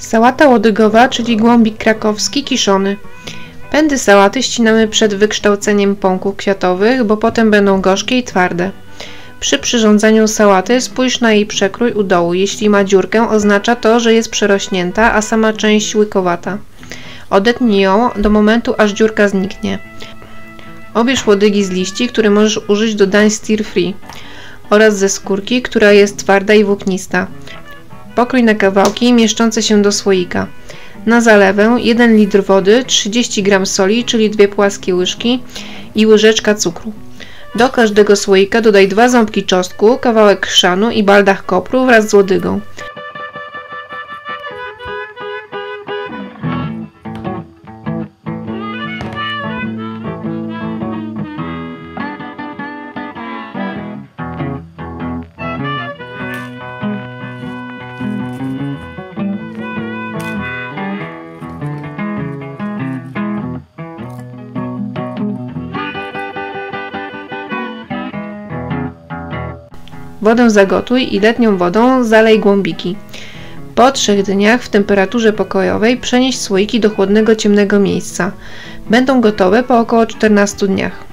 Sałata łodygowa, czyli głąbik krakowski kiszony. Pędy sałaty ścinamy przed wykształceniem pąków kwiatowych, bo potem będą gorzkie i twarde. Przy przyrządzaniu sałaty spójrz na jej przekrój u dołu. Jeśli ma dziurkę, oznacza to, że jest przerośnięta, a sama część łykowata. Odetnij ją do momentu, aż dziurka zniknie. Obierz łodygi z liści, które możesz użyć do dań stir-fry, oraz ze skórki, która jest twarda i włóknista. Pokrój na kawałki mieszczące się do słoika. Na zalewę 1 litr wody, 30 g soli, czyli 2 płaskie łyżki i łyżeczka cukru. Do każdego słoika dodaj 2 ząbki czosnku, kawałek chrzanu i baldach kopru wraz z łodygą. Wodę zagotuj i letnią wodą zalej głąbiki. Po 3 dniach w temperaturze pokojowej przenieś słoiki do chłodnego, ciemnego miejsca. Będą gotowe po około 14 dniach.